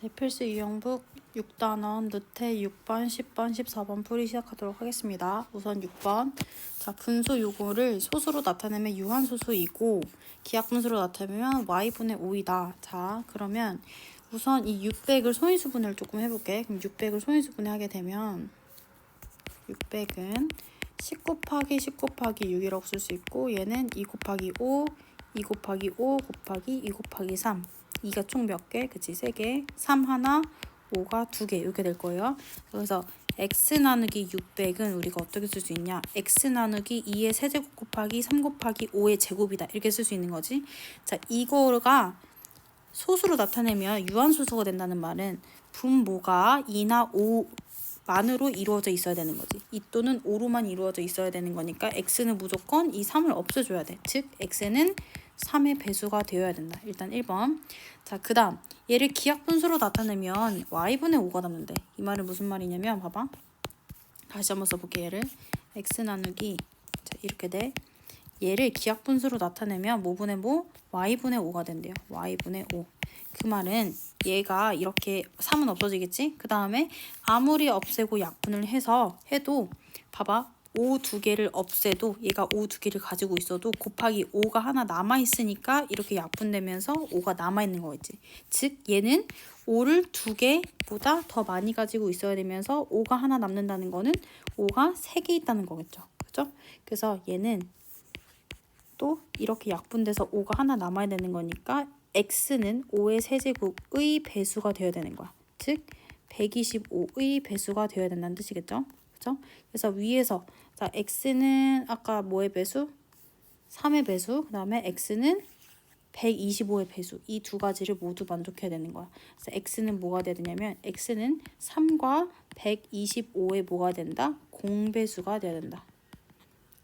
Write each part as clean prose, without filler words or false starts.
네, 필수 유형북 6단원 누태 6번, 10번, 14번 풀이 시작하도록 하겠습니다. 우선 6번. 자, 분수 요거를 소수로 나타내면 유한소수이고 기하분수로 나타내면 y분의 5이다. 자, 그러면 우선 이 600을 소인수분해를 조금 해볼게. 그럼 600을 소인수분해 하게 되면 600은 10 곱하기 10 곱하기 6이라고 쓸 수 있고 얘는 2 곱하기 5, 2 곱하기 5 곱하기 2 곱하기 3 2가 총 몇 개? 그치? 3개. 3 하나, 5가 2개. 이렇게 될 거예요. 그래서 x 나누기 600은 우리가 어떻게 쓸 수 있냐? x 나누기 2의 세제곱 곱하기 3 곱하기 5의 제곱이다. 이렇게 쓸 수 있는 거지. 자, 이거가 소수로 나타내면 유한소수가 된다는 말은 분모가 2나 5만으로 이루어져 있어야 되는 거지. 2 또는 5로만 이루어져 있어야 되는 거니까 x는 무조건 이 3을 없애줘야 돼. 즉 x는 3의 배수가 되어야 된다. 일단 1번. 자, 그 다음 얘를 기하분수로 나타내면 y분의 5가 남는데 이 말은 무슨 말이냐면 봐봐. 다시 한번 써볼게. 얘를 x 나누기 자, 이렇게 돼. 얘를 기하분수로 나타내면 뭐분의 뭐? y분의 5가 된대요. y분의 5. 그 말은 얘가 이렇게 3은 없어지겠지? 그 다음에 아무리 없애고 약분을 해도 봐봐. 5 두 개를 없애도 얘가 5 두 개를 가지고 있어도 곱하기 5가 하나 남아있으니까 이렇게 약분되면서 5가 남아있는 거겠지. 즉 얘는 5를 두 개보다 더 많이 가지고 있어야 되면서 5가 하나 남는다는 거는 5가 3개 있다는 거겠죠. 그죠? 그래서 얘는 또 이렇게 약분돼서 5가 하나 남아야 되는 거니까 x는 5의 세제곱의 배수가 되어야 되는 거야. 즉 125의 배수가 되어야 된다는 뜻이겠죠. 그죠? 그래서 위에서 자 x는 아까 뭐의 배수? 3의 배수. 그 다음에 x는 125의 배수. 이 두 가지를 모두 만족해야 되는 거야. 그래서 x는 뭐가 돼야 되냐면 x는 3과 125의 뭐가 된다? 공배수가 돼야 된다.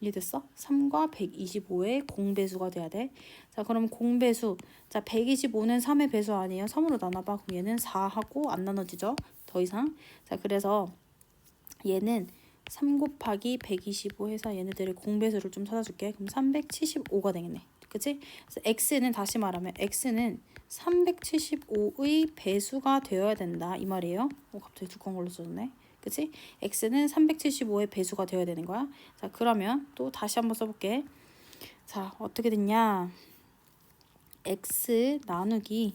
이해됐어? 3과 125의 공배수가 돼야 돼. 자, 그럼 공배수. 자, 125는 3의 배수 아니에요? 3으로 나눠봐. 그럼 얘는 4하고 안 나눠지죠? 더 이상. 자, 그래서 얘는 3 곱하기 125 해서 얘네들의 공배수를 좀 찾아줄게. 그럼 375가 되겠네. 그치? 그래서 x는 다시 말하면 x는 375의 배수가 되어야 된다. 이 말이에요. 갑자기 두꺼운 걸로 써졌네. 그치? x는 375의 배수가 되어야 되는 거야. 자, 그러면 또 다시 한번 써볼게. 자, 어떻게 됐냐? x 나누기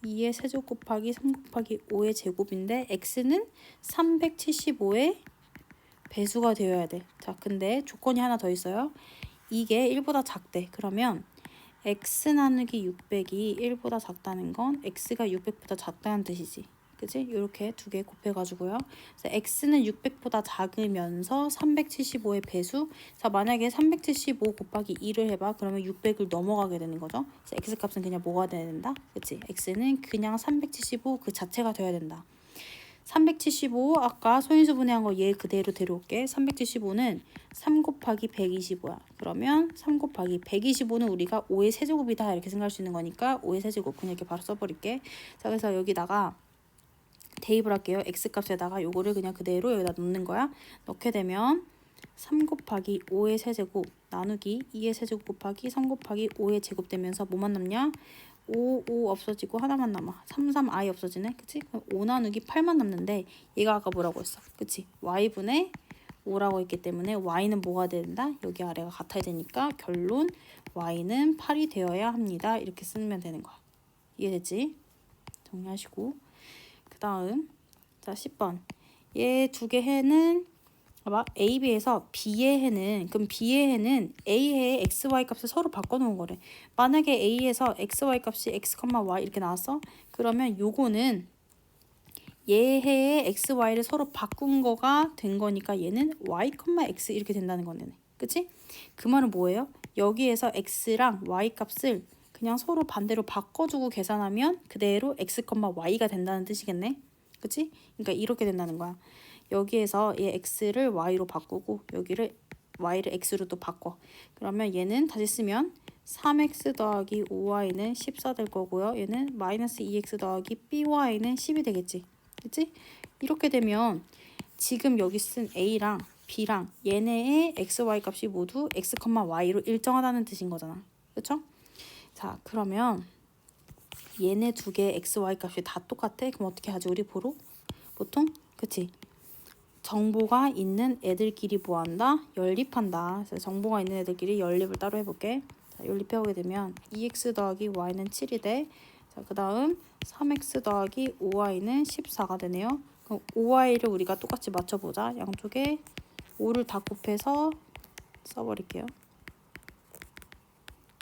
2의 세제곱 곱하기 3 곱하기 5의 제곱인데 x는 375의 배수가 되어야 돼. 자, 근데 조건이 하나 더 있어요. 이게 1보다 작대. 그러면 x 나누기 600이 1보다 작다는 건 x가 600보다 작다는 뜻이지. 그치? 이렇게 두 개 곱해가지고요. 그래서 x는 600보다 작으면서 375의 배수. 자, 만약에 375 곱하기 2를 해봐. 그러면 600을 넘어가게 되는 거죠. 그래서 x값은 그냥 뭐가 돼야 된다? 그치? x는 그냥 375 그 자체가 돼야 된다. 375 아까 소인수분해한 거 얘 그대로 데려올게. 375는 3 곱하기 125야. 그러면 3 곱하기 125는 우리가 5의 세제곱이다 이렇게 생각할 수 있는 거니까 5의 세제곱 그냥 이렇게 바로 써버릴게. 자, 그래서 여기다가 대입을 할게요. x값에다가 요거를 그냥 그대로 여기다 넣는 거야. 넣게 되면 3 곱하기 5의 세제곱 나누기 2의 세제곱 곱하기 3 곱하기 5의 제곱 되면서 뭐만 남냐? 5 없어지고 하나만 남아. 3 아예 없어지네. 그치? 그럼 5 나누기 8만 남는데 얘가 아까 뭐라고 했어? 그치? y분의 5라고 했기 때문에 y는 뭐가 된다? 여기 아래가 같아야 되니까 결론 y는 8이 되어야 합니다. 이렇게 쓰면 되는 거야. 이해됐지? 정리하시고 그 다음 자 10번 얘 두 개 해는 봐봐. A, B에서 B의 해는 그럼 B의 해는 A의 x, y 값을 서로 바꿔놓은 거래. 만약에 A에서 x, y 값이 x, y 이렇게 나왔어? 그러면 요거는 얘 해의 x, y를 서로 바꾼 거가 된 거니까 얘는 y, x 이렇게 된다는 거네. 그치? 그 말은 뭐예요? 여기에서 x랑 y 값을 그냥 서로 반대로 바꿔주고 계산하면 그대로 x, y가 된다는 뜻이겠네. 그치? 그러니까 이렇게 된다는 거야. 여기에서 얘 x를 y로 바꾸고 여기를 y를 x로 또 바꿔. 그러면 얘는 다시 쓰면 3x 더하기 5y는 14 될 거고요. 얘는 마이너스 2x 더하기 by는 10이 되겠지. 그치? 이렇게 되면 지금 여기 쓴 a랑 b랑 얘네의 x, y 값이 모두 x, y로 일정하다는 뜻인 거잖아. 그쵸? 자, 그러면 얘네 두 개의 x, y 값이 다 똑같아? 그럼 어떻게 하지? 우리 보통? 그치? 정보가 있는 애들끼리 뭐 한다? 연립한다. 그래서 정보가 있는 애들끼리 연립을 따로 해볼게. 자, 연립해보게 되면 2x 더하기 y는 7이 돼. 자, 그 다음 3x 더하기 5y는 14가 되네요. 그럼 5y를 우리가 똑같이 맞춰보자. 양쪽에 5를 다 곱해서 써버릴게요.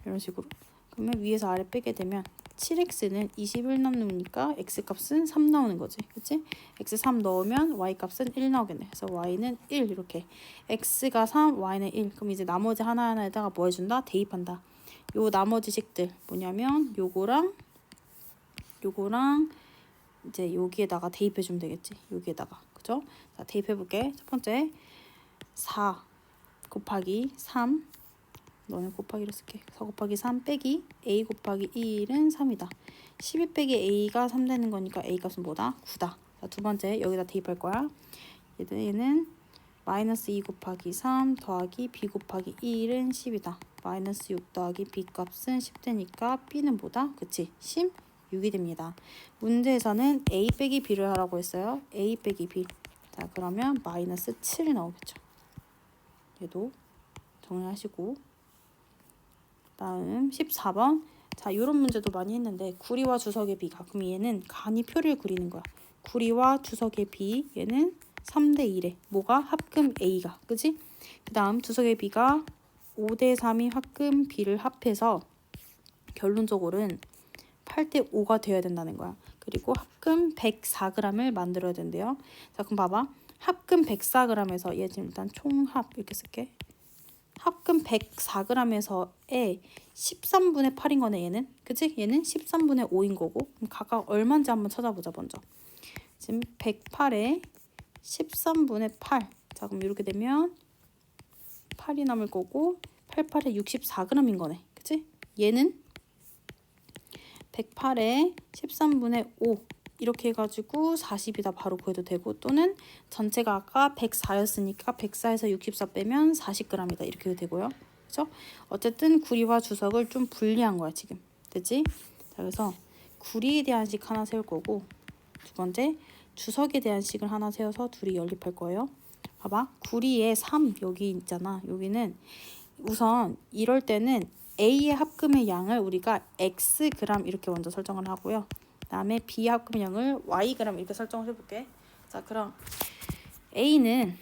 이런 식으로. 그러면 위에서 아래 빼게 되면 7x는 21 남으니까 x값은 3 나오는 거지. 그치? x 3 넣으면 y값은 1 나오겠네. 그래서 y는 1 이렇게. x가 3, y는 1. 그럼 이제 나머지 하나하나에다가 뭐 해준다? 대입한다. 요 나머지 식들 뭐냐면 요거랑 이제 여기에다가 대입해주면 되겠지. 여기에다가. 그죠? 자, 대입해볼게. 첫 번째 4 곱하기 3 너는 곱하기로 쓸게. 4 곱하기 3 빼기 a 곱하기 1은 3이다. 12 빼기 a가 3 되는 거니까 a 값은 뭐다? 9다. 자, 두 번째 여기다 대입할 거야. 얘는 마이너스 2 곱하기 3 더하기 b 곱하기 1은 10이다. 마이너스 6 더하기 b 값은 10 되니까 b는 뭐다? 그치? 16이 됩니다. 문제에서는 a 빼기 b를 하라고 했어요. a 빼기 b. 자, 그러면 마이너스 7 나오겠죠. 얘도 정리하시고 다음 14번. 자, 이런 문제도 많이 했는데 구리와 주석의 비가. 그럼 얘는 간이 표를 그리는 거야. 구리와 주석의 비 얘는 3대 1에 뭐가? 합금 A가. 그지? 그 다음 주석의 비가 5대 3이 합금 B를 합해서 결론적으로는 8대 5가 되어야 된다는 거야. 그리고 합금 104g을 만들어야 된대요. 자, 그럼 봐봐. 합금 104g에서 얘 지금 일단 총합 이렇게 쓸게. 합금 104g에서의 13분의 8인 거네 얘는. 그치? 얘는 13분의 5인 거고. 그럼 각각 얼마인지 한번 찾아보자 먼저. 지금 108에 13분의 8. 자, 그럼 이렇게 되면 8이 남을 거고 88에 64g인 거네. 그치? 얘는 108에 13분의 5 이렇게 해가지고 40이다 바로 구해도 되고, 또는 전체가 아까 104였으니까 104에서 64 빼면 40g이다 이렇게 해도 되고요. 그렇죠? 어쨌든 구리와 주석을 좀 분리한 거야 지금. 됐지? 자, 그래서 구리에 대한 식 하나 세울 거고, 두 번째 주석에 대한 식을 하나 세워서 둘이 연립할 거예요. 봐봐. 구리에 3 여기 있잖아. 여기는 우선 이럴 때는 A의 합금의 양을 우리가 Xg 이렇게 먼저 설정을 하고요. 그 다음에 B의 합금의 양을 Yg 이렇게 설정을 해볼게. 자, 그럼 A는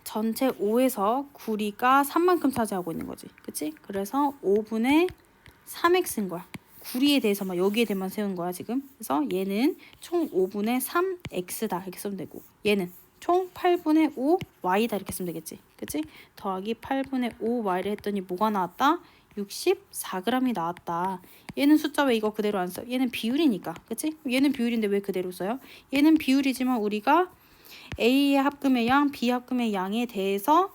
전체 5에서 구리가 3만큼 차지하고 있는 거지. 그치? 그래서 5분의 3x인 거야. 구리에 대해서만 여기에 대해만 세운 거야 지금. 그래서 얘는 총 5분의 3x다 이렇게 쓰면 되고, 얘는 총 8분의 5 y다 이렇게 쓰면 되겠지. 그치? 더하기 8분의 5 y를 했더니 뭐가 나왔다? 64g이 나왔다. 얘는 숫자 왜 이거 그대로 안 써? 얘는 비율이니까. 그치? 얘는 비율인데 왜 그대로 써요? 얘는 비율이지만 우리가 A의 합금의 양, B 합금의 양에 대해서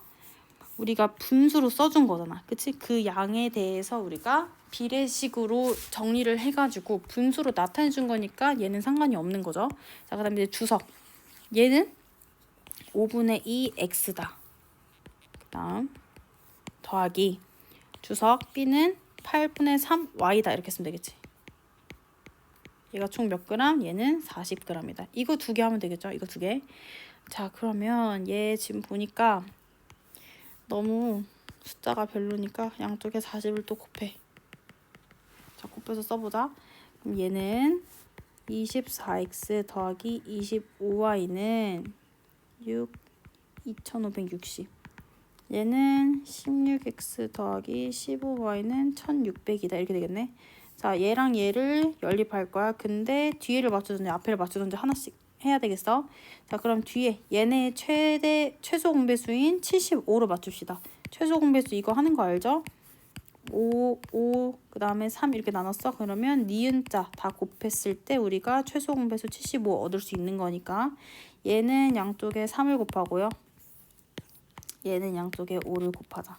우리가 분수로 써준 거잖아. 그치? 그 양에 대해서 우리가 비례식으로 정리를 해가지고 분수로 나타내 준 거니까 얘는 상관이 없는 거죠. 자, 그 다음에 이제 주석. 얘는 5분의 2 x다. 그 다음 더하기 주석 B는 8분의 3 y다 이렇게 쓰면 되겠지. 얘가 총 몇 그램? 얘는 40g이다. 이거 두 개 하면 되겠죠? 이거 두 개. 자, 그러면 얘 지금 보니까 너무 숫자가 별로니까 양쪽에 40을 또 곱해. 자, 곱해서 써보자. 그럼 얘는 24x 더하기 25y는 2560. 얘는 16x 더하기 15y는 1600이다 이렇게 되겠네. 자, 얘랑 얘를 연립할 거야. 근데 뒤에를 맞추든지 앞에를 맞추든지 하나씩 해야 되겠어. 자, 그럼 뒤에 얘네 최소 공배수인 75로 맞춥시다. 최소 공배수 이거 하는 거 알죠? 5, 그 다음에 3 이렇게 나눴어. 그러면 니은자 다 곱했을 때 우리가 최소 공배수 75 얻을 수 있는 거니까 얘는 양쪽에 3을 곱하고요. 얘는 양쪽에 5를 곱하자.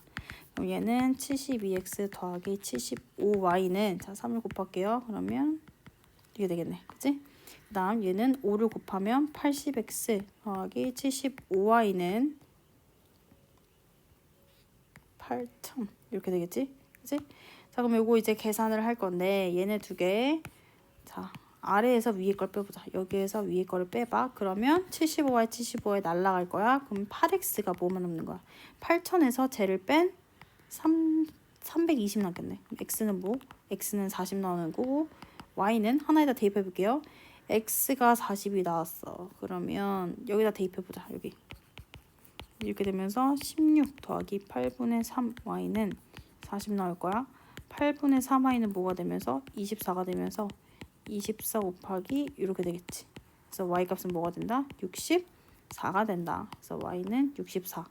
그럼 얘는 72x 더하기 75y는 자 3을 곱할게요. 그러면 이게 되겠네. 그치? 그 다음 얘는 5를 곱하면 80x 더하기 75y는 8000 이렇게 되겠지? 그치? 자, 자, 그럼 요거 이제 계산을 할 건데 얘네 두 개. 자, 아래에서 위에 걸 빼보자. 여기에서 위에 거를 빼봐. 그러면 75에 75에 날라갈 거야. 그럼 8x가 뭐만 남는 거야? 8000에서 쟤를 뺀 320 남겠네. 그럼 x는 뭐? x는 40 나오는 거고 y는 하나에다 대입해 볼게요. x가 40이 나왔어. 그러면 여기다 대입해 보자. 여기. 이렇게 되면서 16 더하기 8분의 3 y는 40 나올 거야. 8분의 3y는 뭐가 되면서 24가 되면서 24 곱하기 이렇게 되겠지. 그래서 y 값은 뭐가 된다? 64가 된다. 그래서 y는 64.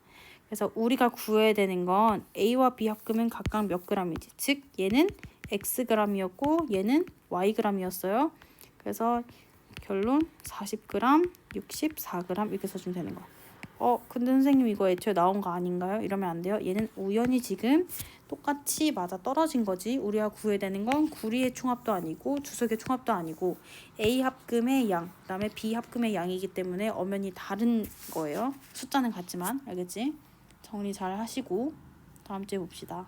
그래서 우리가 구해야 되는 건 a와 b 합금은 각각 몇 g이지? 즉 얘는 xg이었고 얘는 yg이었어요. 그래서 결론 40g, 64g 이렇게 써주면 되는 거야. 근데 선생님 이거 애초에 나온 거 아닌가요? 이러면 안 돼요. 얘는 우연히 지금 똑같이 맞아 떨어진 거지. 우리가 구해야 되는 건 구리의 총합도 아니고 주석의 총합도 아니고 A 합금의 양, 그다음에 B 합금의 양이기 때문에 엄연히 다른 거예요. 숫자는 같지만 알겠지? 정리 잘 하시고 다음 주에 봅시다.